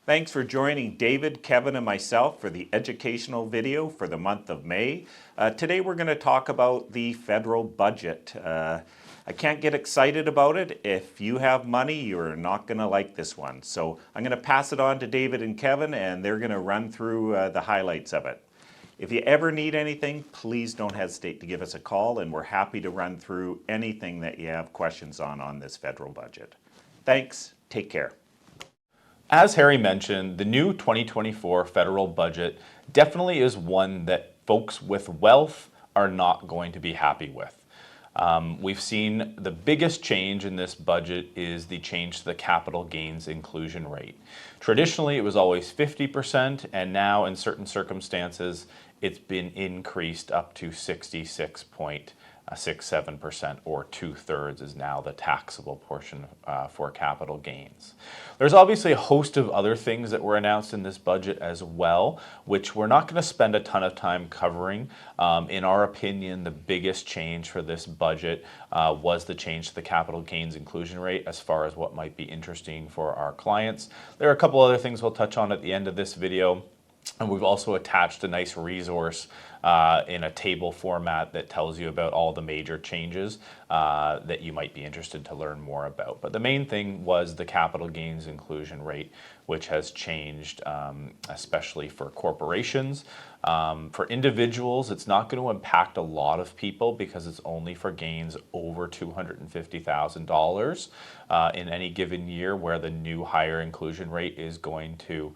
Thanks for joining David, Kevin, and myself for the educational video for the month of May. Today we're going to talk about the federal budget. I can't get excited about it. If you have money, you're not going to like this one. So I'm going to pass it on to David and Kevin, and they're going to run through the highlights of it. If you ever need anything, please don't hesitate to give us a call, and we're happy to run through anything that you have questions on this federal budget. Thanks. Take care. As Harry mentioned, the new 2024 federal budget definitely is one that folks with wealth are not going to be happy with. We've seen the biggest change in this budget is the change to the capital gains inclusion rate. Traditionally, it was always 50%, and now in certain circumstances, it's been increased up to 66.67%, or 2/3 is now the taxable portion for capital gains. There's obviously a host of other things that were announced in this budget as well, which we're not going to spend a ton of time covering. In our opinion, the biggest change for this budget was the change to the capital gains inclusion rate as far as what might be interesting for our clients. There are a couple other things we'll touch on at the end of this video. And we've also attached a nice resource in a table format that tells you about all the major changes that you might be interested to learn more about. But the main thing was the capital gains inclusion rate, which has changed, especially for corporations. For individuals, it's not going to impact a lot of people because it's only for gains over $250,000 in any given year, where the new higher inclusion rate is going to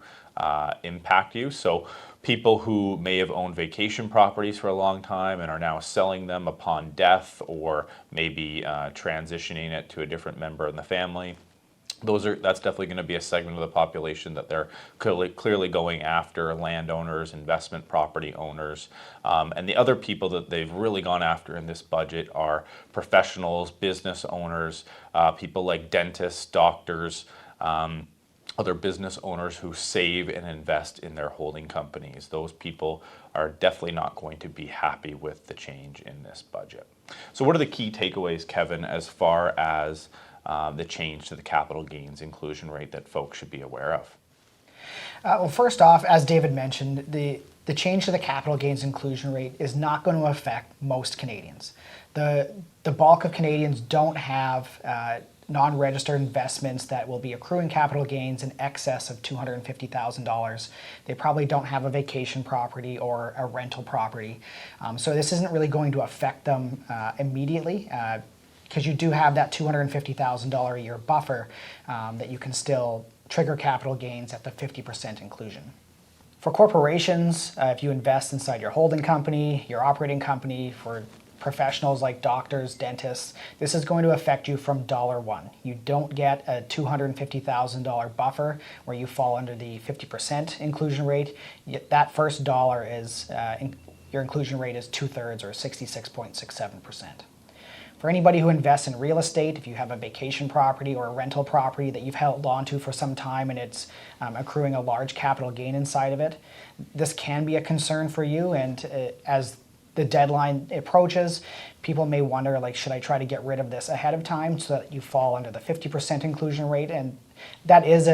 impact you. So people who may have owned vacation properties for a long time and are now selling them upon death, or maybe transitioning it to a different member in the family, that's definitely going to be a segment of the population that they're clearly going after: landowners, investment property owners. And the other people that they've really gone after in this budget are professionals, business owners, people like dentists, doctors, other business owners who save and invest in their holding companies. Those people are definitely not going to be happy with the change in this budget. So what are the key takeaways, Kevin, as far as the change to the capital gains inclusion rate that folks should be aware of? Well, first off, as David mentioned, the change to the capital gains inclusion rate is not going to affect most Canadians. The bulk of Canadians don't have non-registered investments that will be accruing capital gains in excess of $250,000. They probably don't have a vacation property or a rental property. So this isn't really going to affect them immediately, because you do have that $250,000 a year buffer that you can still trigger capital gains at the 50% inclusion. For corporations, if you invest inside your holding company, your operating company, for professionals like doctors, dentists, this is going to affect you from dollar one. You don't get a $250,000 buffer where you fall under the 50% inclusion rate. That first dollar is, your inclusion rate is 2/3, or 66.67%. For anybody who invests in real estate, if you have a vacation property or a rental property that you've held on to for some time and it's accruing a large capital gain inside of it, this can be a concern for you. And as the deadline approaches, people may wonder, like, should I try to get rid of this ahead of time so that you fall under the 50% inclusion rate? And that is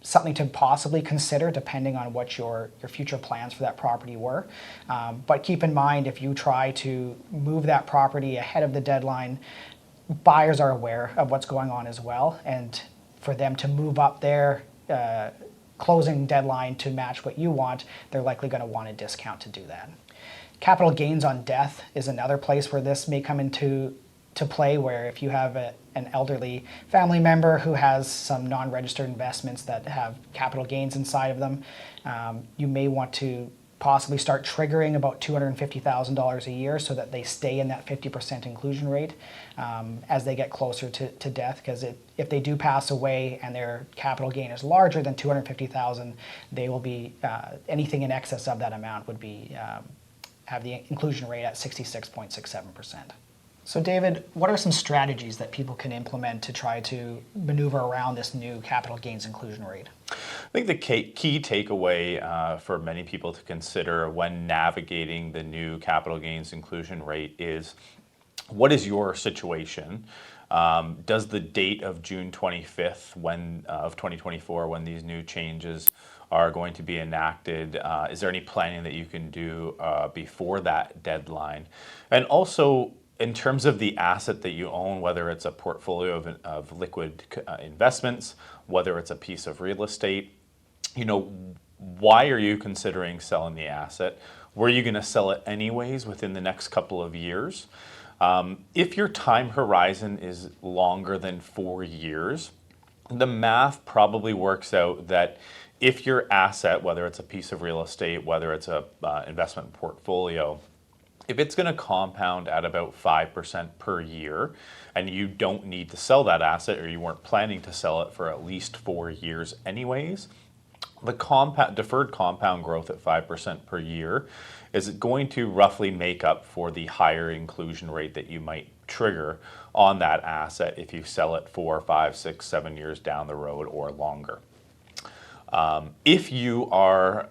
something to possibly consider depending on what your future plans for that property were. But keep in mind, if you try to move that property ahead of the deadline, buyers are aware of what's going on as well. And for them to move up their closing deadline to match what you want, they're likely going to want a discount to do that. Capital gains on death is another place where this may come into play, where if you have an elderly family member who has some non-registered investments that have capital gains inside of them, you may want to possibly start triggering about $250,000 a year so that they stay in that 50% inclusion rate as they get closer to death. Because if they do pass away and their capital gain is larger than $250,000, they will be, anything in excess of that amount would be have the inclusion rate at 66.67%. So David, what are some strategies that people can implement to try to maneuver around this new capital gains inclusion rate? I think the key takeaway for many people to consider when navigating the new capital gains inclusion rate is what is your situation? Does the date of June 25th of 2024, when these new changes are going to be enacted, is there any planning that you can do before that deadline? And also, in terms of the asset that you own, whether it's a portfolio of liquid investments, whether it's a piece of real estate, why are you considering selling the asset? Were you going to sell it anyways within the next couple of years? If your time horizon is longer than 4 years, the math probably works out that if your asset, whether it's a piece of real estate, whether it's a investment portfolio, if it's going to compound at about 5% per year, and you don't need to sell that asset, or you weren't planning to sell it for at least 4 years anyways, the deferred compound growth at 5% per year is going to roughly make up for the higher inclusion rate that you might trigger on that asset if you sell it 4, 5, 6, 7 years down the road or longer. If you are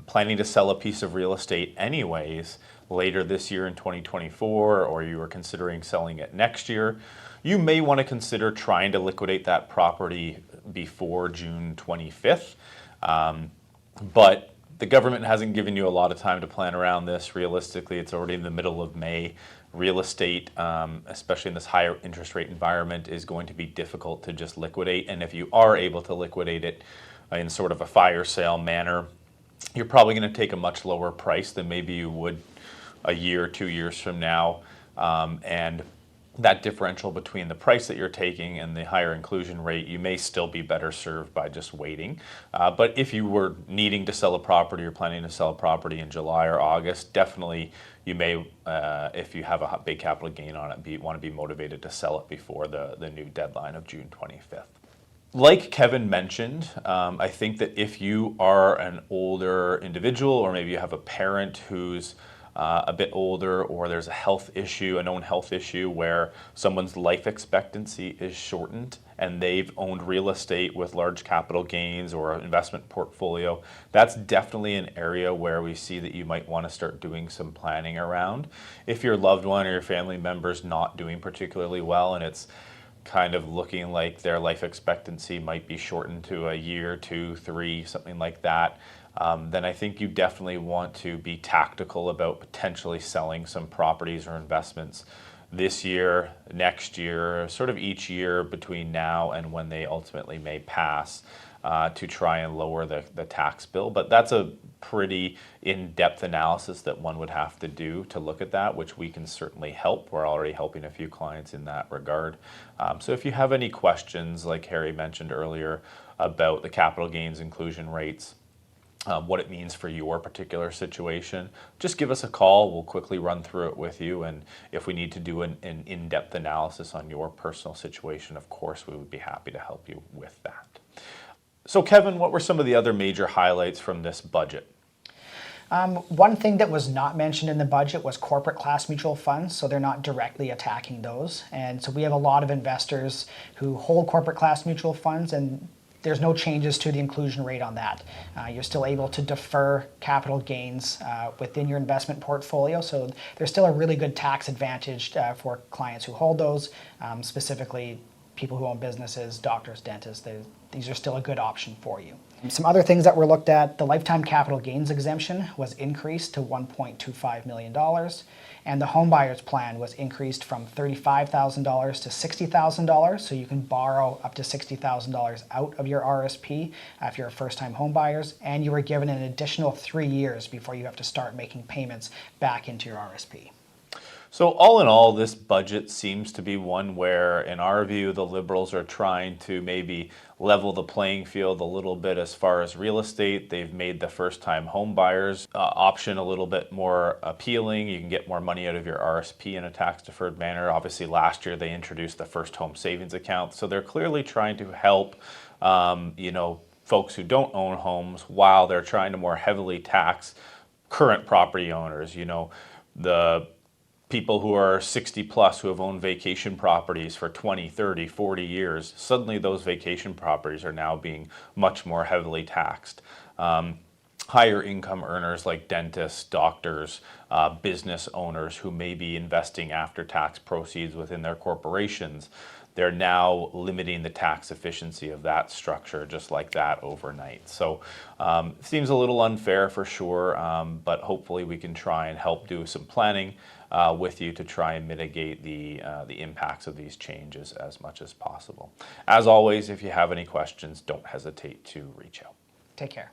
planning to sell a piece of real estate anyways later this year in 2024, or you are considering selling it next year, you may want to consider trying to liquidate that property before June 25th. But the government hasn't given you a lot of time to plan around this. Realistically, it's already in the middle of May. Real estate, especially in this higher interest rate environment, is going to be difficult to just liquidate. And if you are able to liquidate it in sort of a fire sale manner, you're probably going to take a much lower price than maybe you would a year, 2 years from now. And that differential between the price that you're taking and the higher inclusion rate, you may still be better served by just waiting. But if you were needing to sell a property or planning to sell a property in July or August, definitely you may, if you have a big capital gain on it, want to be motivated to sell it before the new deadline of June 25th. Like Kevin mentioned, I think that if you are an older individual, or maybe you have a parent who's a bit older, or there's a health issue, a known health issue where someone's life expectancy is shortened and they've owned real estate with large capital gains or an investment portfolio, that's definitely an area where we see that you might want to start doing some planning around. If your loved one or your family member's not doing particularly well, and it's kind of looking like their life expectancy might be shortened to a year, 2, 3, something like that, then I think you definitely want to be tactical about potentially selling some properties or investments this year, next year, sort of each year between now and when they ultimately may pass, to try and lower the tax bill. But that's a pretty in-depth analysis that one would have to do to look at that, which we can certainly help. We're already helping a few clients in that regard. So if you have any questions, like Harry mentioned earlier, about the capital gains inclusion rates, what it means for your particular situation, just give us a call. We'll quickly run through it with you. And if we need to do an in-depth analysis on your personal situation, of course, we would be happy to help you with that. So Kevin, what were some of the other major highlights from this budget? One thing that was not mentioned in the budget was corporate class mutual funds, so they're not directly attacking those. And so we have a lot of investors who hold corporate class mutual funds, and there's no changes to the inclusion rate on that. You're still able to defer capital gains within your investment portfolio, so there's still a really good tax advantage for clients who hold those, specifically people who own businesses, doctors, dentists. These are still a good option for you. Some other things that were looked at: the lifetime capital gains exemption was increased to $1.25 million, and the homebuyers plan was increased from $35,000 to $60,000, so you can borrow up to $60,000 out of your RSP if you're a first-time homebuyers, and you were given an additional 3 years before you have to start making payments back into your RSP. So all in all, this budget seems to be one where, in our view, the Liberals are trying to maybe level the playing field a little bit as far as real estate. They've made the first-time home buyers option a little bit more appealing. You can get more money out of your RSP in a tax-deferred manner. Obviously, last year they introduced the first home savings account. So they're clearly trying to help, folks who don't own homes, while they're trying to more heavily tax current property owners. The people who are 60 plus who have owned vacation properties for 20, 30, 40 years, suddenly those vacation properties are now being much more heavily taxed. higher income earners like dentists, doctors, business owners who may be investing after-tax proceeds within their corporations, they're now limiting the tax efficiency of that structure just like that overnight. So it seems a little unfair for sure, but hopefully we can try and help do some planning with you to try and mitigate the impacts of these changes as much as possible. As always, if you have any questions, don't hesitate to reach out. Take care.